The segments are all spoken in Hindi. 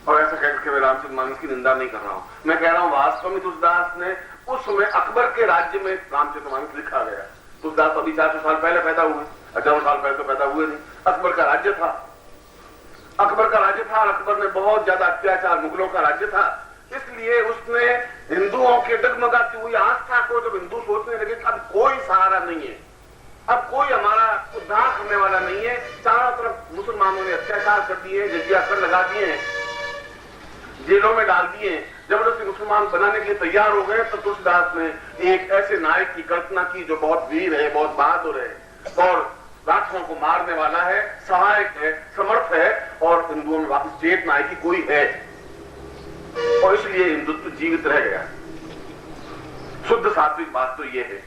और ऐसा कहकर के मैं रामचंद्र मानस की निंदा नहीं कर रहा हूं, मैं कह रहा हूं वास्तव में तुलसीदास ने उस समय अकबर के राज्य में रामचंद्र मानस लिखा गया। तुलसीदास अभी 400 साल पहले पैदा हुए, 1000 साल पहले तो पैदा हुए नहीं। अकबर का राज्य था, अकबर का राज्य था, और अकबर ने बहुत ज्यादा अत्याचार, मुगलों का राज्य था, इसलिए उसने हिंदुओं के डगमगाती हुई आस्था को जब हिंदू सोचने लगे अब कोई सहारा नहीं है, अब कोई हमारा उद्धार करने वाला नहीं है, चारों तरफ मुसलमानों ने अत्याचार कर दिए, जजिया कर लगा दिए हैं, जेलों में डाल दिए, जबरदस्ती मुसलमान बनाने के लिए तैयार हो गए। तो तुलसीदास ने एक ऐसे नायक की कल्पना की जो बहुत वीर है, बहुत बहादुर है और राक्षसों को मारने वाला है, सहायक है, समर्थ है, और हिंदुओं में वापस चेतना है कि कोई है, और इसलिए हिंदुत्व जीवित रह गया। शुद्ध सात्विक बात तो यह है।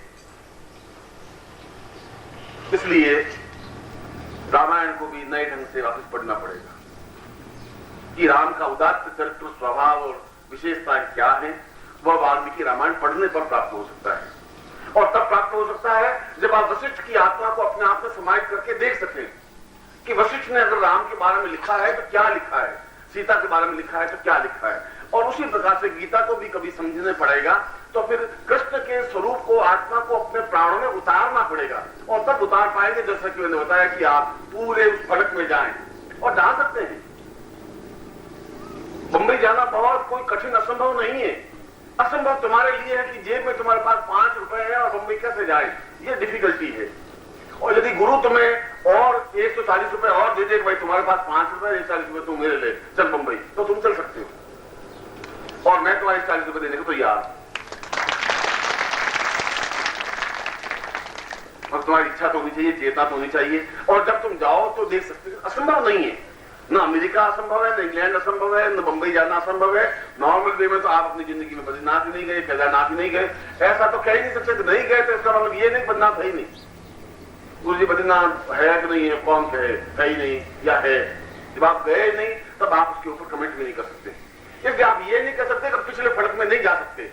इसलिए रामायण को भी नए ढंग से वापस पढ़ना पड़ेगा कि राम का उदात्त चरित्र, स्वभाव और विशेषताएं क्या है, वह वाल्मीकि रामायण पढ़ने पर प्राप्त हो सकता है। और तब प्राप्त हो सकता है जब आप वशिष्ठ की आत्मा को अपने आप में समाहित करके देख सकें कि वशिष्ठ ने अगर राम के बारे में लिखा है तो क्या लिखा है, सीता के बारे में लिखा है तो क्या लिखा है। और उसी प्रकार से गीता को भी कभी समझने पड़ेगा, तो फिर कृष्ण के स्वरूप को, आत्मा को अपने प्राणों में उतारना पड़ेगा, और तब उतार पाएंगे जैसा कि मैंने बताया कि आप पूरे उस फलक में जाएं और जा सकते हैं। बंबई जाना बहुत कोई कठिन असंभव नहीं है। असंभव तुम्हारे लिए है कि जेब में तुम्हारे पास 5 रुपए है और बंबई कैसे जाए, ये डिफिकल्टी है। और यदि गुरु तुम्हें और 140 रुपए और दे दे, भाई तुम्हारे पास 5 रुपए, 140 रुपए तुम मेरे ले चल बंबई, तो तुम चल सकते हो, और मैं तुम्हारे 40 रुपए देने को तैयार। और तुम्हारी इच्छा तो होनी चाहिए, चेतना तो होनी चाहिए, और जब तुम जाओ तो देख सकते हो। असंभव नहीं है, ना अमेरिका असंभव है, ना इंग्लैंड असंभव है, न बंबई जाना असंभव है। नॉर्मल वे में तो आप अपनी जिंदगी में बद्रीनाथ ही नहीं गए, केदारनाथ ही नहीं गए, ऐसा तो कह ही नहीं सकते। नहीं गए तो इसका मतलब ये नहीं बद्रीनाथ है ही नहीं। गुरु जी बद्रीनाथ है कि नहीं है, कौन कहे है ही नहीं या है। जब आप गए नहीं तब आप उसके ऊपर कमेंट भी नहीं कर सकते, क्योंकि आप ये नहीं कर सकते कि पिछले फलक में नहीं जा सकते,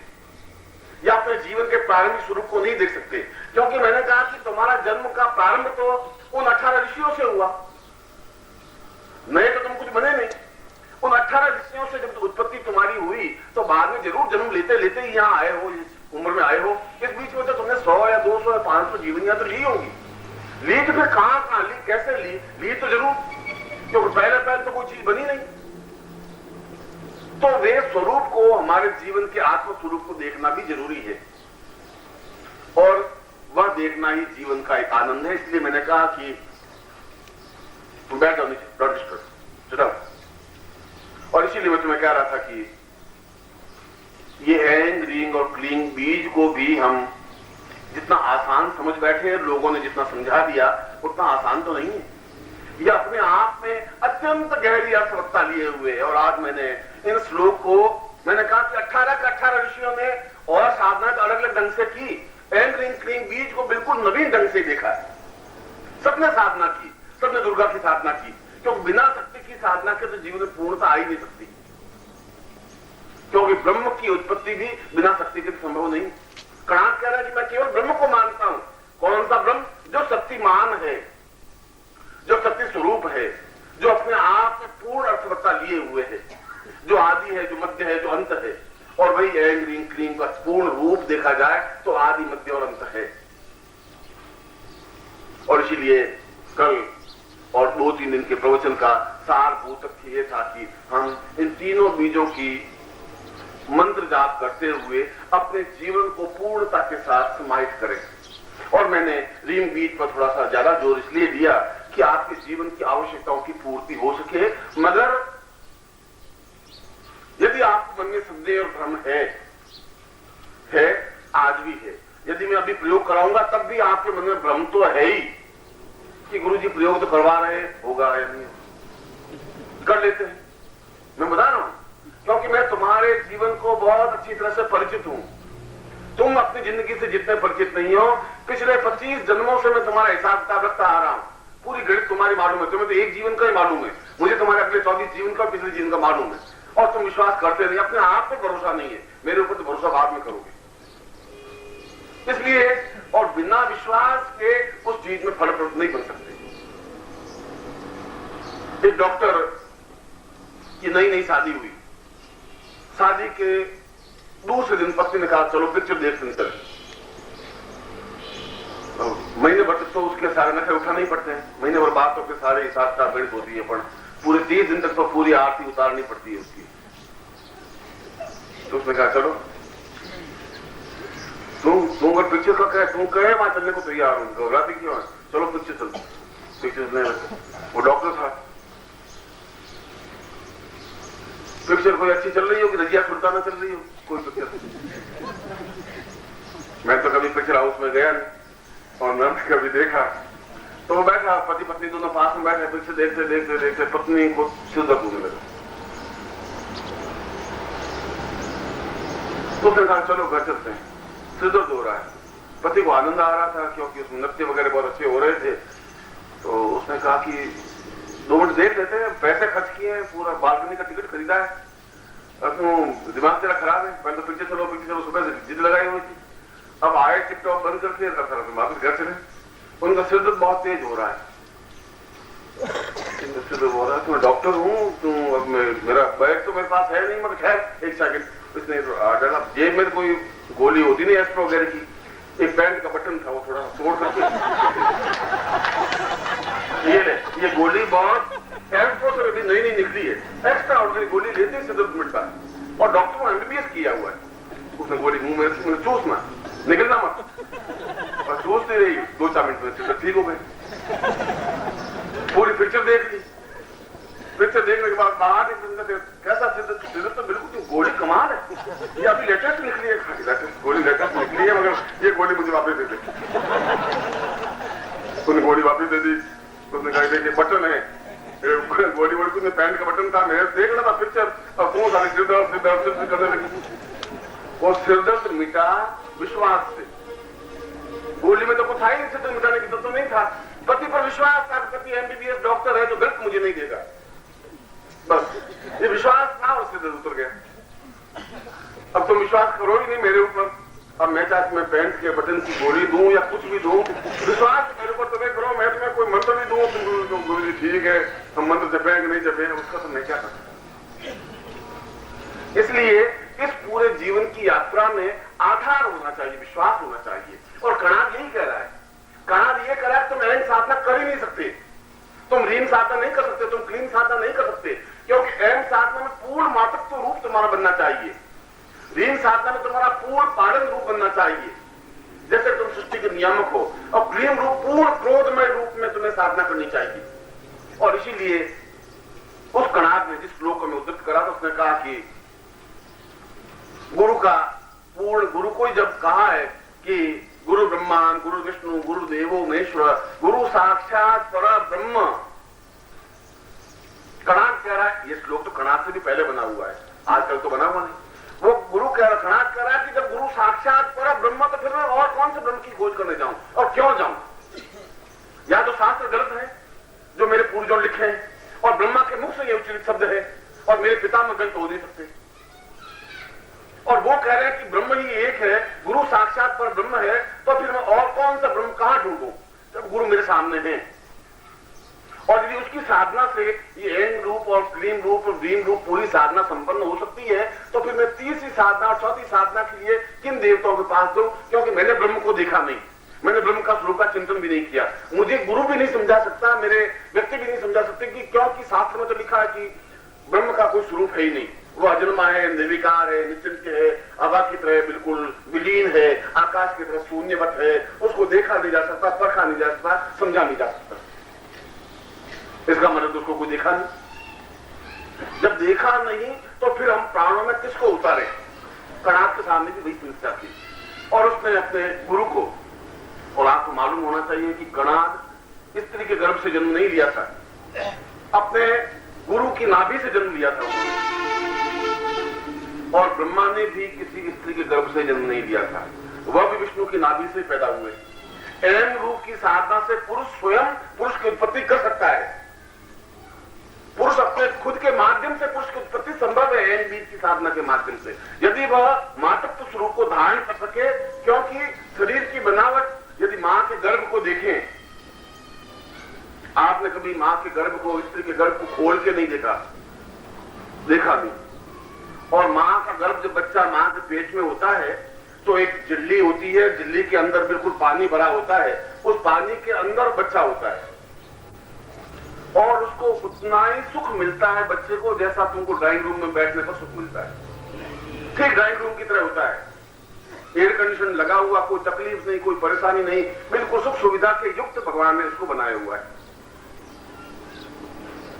या अपने जीवन के प्रारंभिक स्वरूप को नहीं देख सकते। क्योंकि मैंने कहा कि तुम्हारा जन्म का प्रारंभ तो उन 18 ऋषियों से हुआ, नए तो तुम कुछ बने नहीं। उन 18 ऋषियों से जब उत्पत्ति तुम्हारी हुई तो बाद में जरूर जन्म लेते लेते ही यहाँ आए हो, इस उम्र में आए हो। इस बीच में तो तुमने 100 या 200 या 500 जीवनियां तो ली होगी। ली तो फिर कहां ली, कैसे ली तो जरूर, क्योंकि पहले तो कोई चीज बनी नहीं। तो वे स्वरूप को, हमारे जीवन के आत्म स्वरूप को देखना भी जरूरी है, और वह देखना ही जीवन का एक आनंद है। इसलिए मैंने कहा कि तुम बैठ जाओ नीचे, डोंट डिस्टर्ब, चलो। और इसीलिए मैं तुम्हें कह रहा था कि ये एंग, रिंग और क्लिंग बीज को भी हम जितना आसान समझ बैठे, लोगों ने जितना समझा दिया, उतना आसान तो नहीं है। ये अपने आप में अत्यंत गहरी अर्थवत्ता लिए हुए है। और आज मैंने इन श्लोक को, मैंने कहा कि 18 के 18 ऋषियों ने और साधना तो अलग अलग ढंग से की, एंग, रिंग, क्लिंग बीज को बिल्कुल नवीन ढंग से देखा है। सबने साधना की, सबने दुर्गा की साधना की, क्योंकि बिना शक्ति की साधना के तो जीवन में पूर्णता आ ही नहीं सकती, क्योंकि ब्रह्म की उत्पत्ति भी बिना शक्ति के संभव नहीं। कणाद कह रहा है कि मैं केवल ब्रह्म को मानता हूं। कौन सा ब्रह्म? जो शक्तिमान है, जो शक्ति स्वरूप है, जो अपने आप में पूर्ण अर्थवत्ता लिए हुए है, जो आदि है, जो मध्य है, जो अंत है। और वही एंग, रिंग, क्लींग का पूर्ण रूप देखा जाए तो आदि, मध्य और अंत है। और इसीलिए कल और 2-3 दिन के प्रवचन का सारभूत तथ्य यह था कि हम इन तीनों बीजों की मंत्र जाप करते हुए अपने जीवन को पूर्णता के साथ समाहित करें। और मैंने रीम बीज पर थोड़ा सा ज्यादा जोर इसलिए दिया कि आपके जीवन की आवश्यकताओं की पूर्ति हो सके। मगर यदि आपके मन में संदेह और भ्रम है, आज भी है। यदि मैं अभी प्रयोग कराऊंगा तब भी आपके मन में भ्रम तो है ही कि गुरुजी प्रयोग तो करवा रहे, होगा या नहीं, कर लेते हैं। मैं बता रहा हूं क्योंकि मैं तुम्हारे जीवन को बहुत अच्छी तरह से परिचित हूं। तुम अपनी जिंदगी से जितने परिचित नहीं हो, पिछले 25 जन्मों से मैं तुम्हारा हिसाब किताब रखता आ रहा हूं। पूरी गणित तुम्हारी मालूम है, तुम्हें तो एक जीवन का ही मालूम है, मुझे तुम्हारे अगले 24 जीवन का, पिछले जीवन का मालूम है। और तुम विश्वास करते नहीं, अपने आप पे भरोसा नहीं है, मेरे ऊपर तो भरोसा बाद में करोगे। इसलिए और बिना विश्वास के उस चीज में फलप्रद नहीं बन सकते। एक डॉक्टर कि नई नई शादी हुई। शादी के दूसरे दिन पत्नी ने कहा चलो पिक्चर देखते हैं। महीने भर तक तो उसके सारे नखरे उठा नहीं पड़ते हैं, महीने भर बाद तो फिर सारे हिसाब किताब गणित होती है, पर पूरे 30 दिन तक तो पूरी आरती उतारनी पड़ती है उसकी। तो उसने कहा चलो तुम अगर पिक्चर का कहे तुम कहे वहां चलने को तैयार हूं, घबराती क्यों है, चलो पिक्चर चलो। पिक्चर वो डॉक्टर था, पिक्चर कोई अच्छी चल रही हो कि रजिया सुल्ताना चल रही हो, कोई पिक्चर। मैं तो कभी पिक्चर हाउस में गया नहीं और न कभी देखा। तो वो बैठा, पति पत्नी दोनों पास में बैठे, पिक्चर देखते देखते देखते पत्नी को सिर दर्द होने लगा। तो उसने कहा चलो घर चलते हैं, सिर दर्द हो रहा है। पति को आनंद आ रहा था क्योंकि उसमें नृत्य वगैरह बहुत अच्छे हो रहे थे। तो उसने कहा कि 2 मिनट देख लेते हैं, पैसे खर्च किए हैं, पूरा बालकनी का टिकट खरीदा है, अब तो दिमाग तेरा खराब है, पहले तो पिक्चर चलो सुबह से जिद लगाई हुई थी। अब आए टिकटॉक बंद करके वापस घर चले। उनका सिर दर्द बहुत तेज हो रहा है, सिर दर्द हो रहा है, तो मैं डॉक्टर हूँ, तो अब मेरा बैग तो मेरे पास है नहीं, मगर खैर एक सेकंड उसने डाला जेब में, कोई गोली होती नहीं एस्प्रो वगैरह की, एक पैंट का बटन था वो थोड़ा तोड़ करके ये गोली बहुत एयरफोर्स से नई नई निकली है, एक्स्ट्रा ऑर्डिनरी गोली लेते ही सिर मिटता है और डॉक्टर ने एमबीबीएस किया हुआ है। उसने गोली मुंह में चूसना, निकलना मत, और चूसती रही, 2-4 मिनट में सिर ठीक हो गए। पूरी पिक्चर देख ली, पिक्चर देखने के बाद बाहर कैसा सिर तो बिल्कुल गोली कमाल है, ये अभी लेटेस्ट निकली है, गोली लेटेस्ट निकली है, मगर ये गोली मुझे वापस दे दी। उसने गोली वापस दे दी। उसने कहा देखिए बटन है, गोली वोली में पैंट का बटन था, मैं देख रहा था पिक्चर, और कौन सारे सिर दर्द करने लगी। वो सिर दर्द मिटा विश्वास से, गोली में तो कुछ था ही नहीं, सिर दर्द मिटाने की तो नहीं था, पति पर विश्वास था, पति एमबीबीएस डॉक्टर है जो गलत मुझे नहीं देगा, बस ये विश्वास था और सिर दर्द उतर गया। अब तुम विश्वास करो ही नहीं मेरे ऊपर, अब मैं चाहे मैं पैंट के बटन की गोली दूं या कुछ भी दूं, विश्वास मेरे ऊपर तुम्हें करो, मैं तुम्हें कोई मंत्र भी दूं, तुम गुरु जी ठीक है हम मंत्र जपेंगे नहीं जपेंगे, उसका तो मैं क्या करूं। इसलिए इस पूरे जीवन की यात्रा में आधार होना चाहिए, विश्वास होना चाहिए। और कणाद यही कह रहा है, कणाद ये कह रहा है तुम ऐन साधना कर ही नहीं सकते, तुम ह्रीम साधना नहीं कर सकते, तुम क्लीन साधना नहीं कर सकते, क्योंकि ऐन साधना में पूर्ण मातृत्व रूप तुम्हारा बनना चाहिए, ह्रीम साधना में तुम्हारा पूर्ण पालन रूप बनना चाहिए, जैसे तुम सृष्टि के नियामक हो, और क्लीन रूप पूर्ण क्रोधमय रूप में तुम्हें साधना करनी चाहिए। और इसीलिए उस कणाद ने जिस श्लोक में उद्धृत करा था उसने कहा कि गुरु का पूर्ण, गुरु को जब कहा है कि गुरु ब्रह्मान गुरु विष्णु गुरु देवो महेश्वर गुरु साक्षात पर ब्रह्म, कणाद कह रहा है, ये श्लोक तो कणाद से भी पहले बना हुआ है, आजकल तो बना हुआ नहीं, वो गुरु कह रहा, कणाद कह रहा है कि जब गुरु साक्षात पर ब्रह्म तो फिर मैं और कौन से ब्रह्म की खोज करने जाऊं और क्यों जाऊं, या तो शास्त्र गलत है जो मेरे पूर्वजों लिखे हैं, और ब्रह्मा के मुख से ये उच्चरित शब्द है, और मेरे पिता में गलत हो नहीं सकते, और वो कह रहे हैं कि ब्रह्म ही एक है, गुरु साक्षात पर ब्रह्म है, तो फिर मैं और कौन सा ब्रह्म कहां ढूंढूं जब गुरु मेरे सामने है। और यदि उसकी साधना से ये ऐन रूप और क्लीन रूप और वीम रूप पूरी साधना संपन्न हो सकती है, तो फिर मैं तीसरी साधना और चौथी साधना के लिए किन देवताओं के पास दूं, क्योंकि मैंने ब्रह्म को देखा नहीं, मैंने ब्रह्म का स्वरूप का चिंतन भी नहीं किया, मुझे गुरु भी नहीं समझा सकता, मेरे व्यक्ति भी नहीं समझा सकते, कि क्योंकि शास्त्र में तो लिखा है कि ब्रह्म का कोई स्वरूप है ही नहीं, वो अजन्मा है, निर्विकार है, निश्चिंत है, हवा की तरह बिल्कुल विलीन है, आकाश की तरह शून्यवत है, उसको देखा नहीं जा सकता, परखा नहीं जा सकता, समझा नहीं जा सकता। इसका मतलब उसको कोई देखा नहीं, जब देखा नहीं तो फिर हम प्राणों में किसको उतारे। कणाद के सामने भी वही समस्या थी, और उसने अपने गुरु को, और आपको मालूम होना चाहिए कि कणाद स्त्री के गर्भ से जन्म नहीं लिया था, अपने गुरु की नाभि से जन्म लिया था, और ब्रह्मा ने भी किसी स्त्री के गर्भ से जन्म नहीं लिया था, वह भी विष्णु की नाभि से पैदा हुए। ऐन रूप की साधना से पुरुष स्वयं पुरुष की उत्पत्ति कर सकता है, पुरुष अपने खुद के माध्यम से पुरुष की उत्पत्ति संभव है, ऐन बीज की साधना के माध्यम से, यदि वह मातृत्व स्वरूप को धारण कर सके, क्योंकि शरीर की बनावट यदि मां के गर्भ को देखें, आपने कभी मां के गर्भ को, स्त्री के गर्भ को खोल के नहीं देखा, देखा भी। और मां का गर्भ जब बच्चा मां के पेट में होता है तो एक झिल्ली होती है, झिल्ली के अंदर बिल्कुल पानी भरा होता है, उस पानी के अंदर बच्चा होता है और उसको उतना ही सुख मिलता है बच्चे को जैसा तुमको ड्राइंग रूम में बैठने पर सुख मिलता है। ठीक ड्राइंग रूम की तरह होता है, एयर कंडीशन लगा हुआ, कोई तकलीफ नहीं, कोई परेशानी नहीं, बिल्कुल सुख सुविधा के युक्त भगवान ने इसको बनाया हुआ है।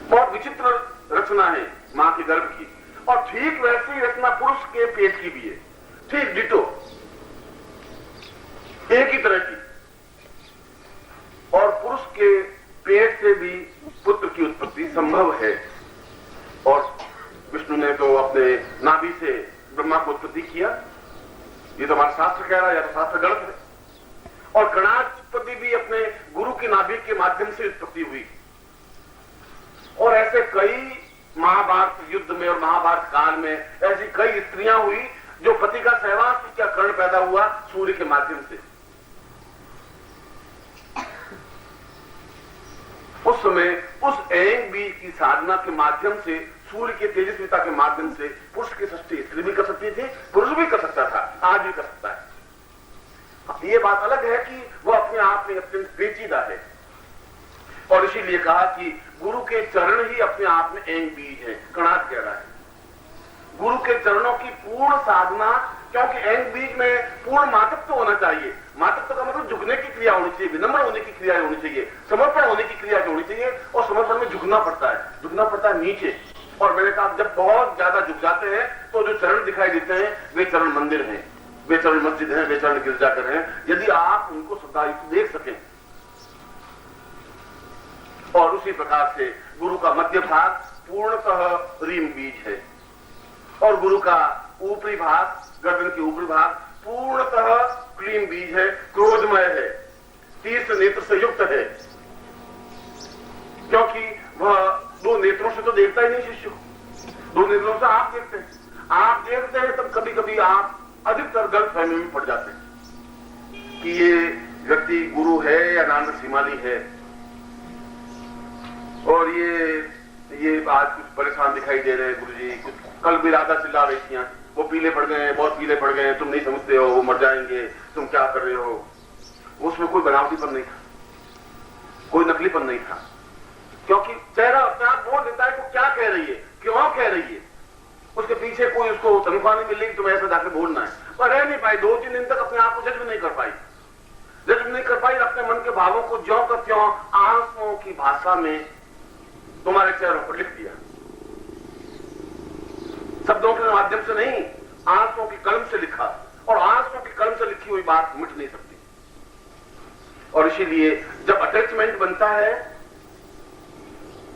बहुत विचित्र रचना है मां के गर्भ की। और ठीक वैसी रचना पुरुष के पेट की भी है, ठीक डिटो, एक ही तरह की। और पुरुष के पेट से भी पुत्र की उत्पत्ति संभव है। और विष्णु ने तो अपने नाभि से ब्रह्मा को उत्पत्ति किया, ये तो हमारा शास्त्र कह रहा है, या तो शास्त्र गलत है। और गणाज उत्पत्ति भी अपने गुरु की नाभि के माध्यम से उत्पत्ति हुई। और ऐसे कई महाभारत युद्ध में और महाभारत काल में ऐसी कई स्त्रियां हुई जो पति का सहवास का कर्ण पैदा हुआ सूर्य के माध्यम से। उस समय उस एंग बीज की साधना के माध्यम से, सूर्य के तेजस्विता के माध्यम से पुरुष की सृष्टि स्त्री भी कर सकती थी, पुरुष भी कर सकता था, आज भी कर सकता है। ये बात अलग है कि वह अपने आप में अत्यंत पेचीदा है। और इसीलिए कहा कि गुरु के चरण ही अपने आप में एंग बीज है, कणाद कह रहा है। गुरु के चरणों की पूर्ण साधना, क्योंकि एंग बीज में पूर्ण मातृत्व होना चाहिए। मातृत्व का मतलब झुकने की क्रिया होनी चाहिए, विनम्र होने की क्रिया होनी चाहिए, समर्पण होने की क्रिया होनी चाहिए। और समर्पण में झुकना पड़ता है नीचे। और मैंने कहा जब बहुत ज्यादा झुक जाते हैं तो जो चरण दिखाई देते हैं वे चरण मंदिर हैं, वे चरण मस्जिद हैं, वे चरण गिरजाघर हैं, यदि आप उनको श्रद्धायुक्त देख सकें। और उसी प्रकार से गुरु का मध्य भाग पूर्णतः रीम बीज है और गुरु का ऊपरी भाग, गर्दन के ऊपरी भाग पूर्णतः क्लीम बीज है, क्रोधमय है, तीव्र नेत्र से युक्त है। क्योंकि वह दो नेत्रों से तो देखता ही नहीं शिष्य को, दो नेत्रों से आप देखते हैं। आप देखते हैं तब कभी कभी आप अधिकतर गलत फहमी में पड़ जाते हैं कि ये व्यक्ति गुरु है या नानक सीमाली है। और ये आज कुछ परेशान दिखाई दे रहे हैं गुरुजी, कुछ कल भी राधा चिल्ला रही थी, वो पीले पड़ गए हैं, बहुत पीले पड़ गए हैं, तुम नहीं समझते हो, वो मर जाएंगे, तुम क्या कर रहे हो। उसमें कोई बनावटीपन नहीं था, कोई नकलीपन नहीं था, क्योंकि चेहरा अपने आप बोल देता है वो क्या कह रही है, क्यों कह रही है। उसके पीछे कोई उसको तनख्वाह नहीं मिलेगी, तुम्हें ऐसा जाकर बोलना है। पर रह नहीं पाई, 2-3 दिन तक अपने आप को जज नहीं कर पाई, अपने मन के भावों को ज्यों का त्यों आंसुओं की भाषा में तुम्हारे चेहरों पर लिख दिया। शब्दों के माध्यम से नहीं, आंसुओं की कलम से लिखा। और आंसुओं की कलम से लिखी हुई बात मिट नहीं सकती। और इसीलिए जब अटैचमेंट बनता है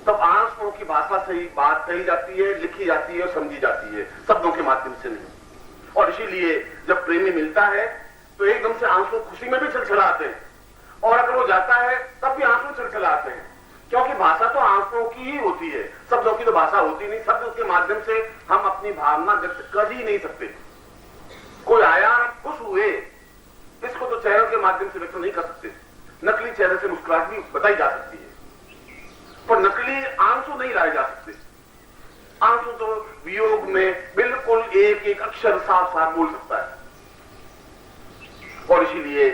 तब आंसुओं की भाषा से ही बात कही जाती है, लिखी जाती है और समझी जाती है, शब्दों के माध्यम से नहीं। और इसीलिए जब प्रेमी मिलता है तो एकदम से आंसू खुशी में भी छलछलाते हैं, और अगर वो जाता है तब भी आंसू छलछलाते हैं, क्योंकि भाषा तो आंसुओं की ही होती है, शब्दों की तो भाषा होती नहीं। शब्द के माध्यम से हम अपनी भावना व्यक्त कर ही नहीं सकते। कोई आया खुश हुए, इसको तो चेहरे के माध्यम से व्यक्त नहीं कर सकते। नकली चेहरे से मुस्कुराहट भी बताई जा सकती है, पर नकली आंसू नहीं लाए जा सकते। आंसू तो वियोग में बिल्कुल एक एक अक्षर साफ साफ बोल सकता है। और इसीलिए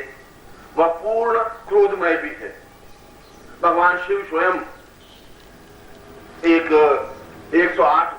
वह पूर्ण क्रोधमय भी है। भगवान शिव स्वयं एक 108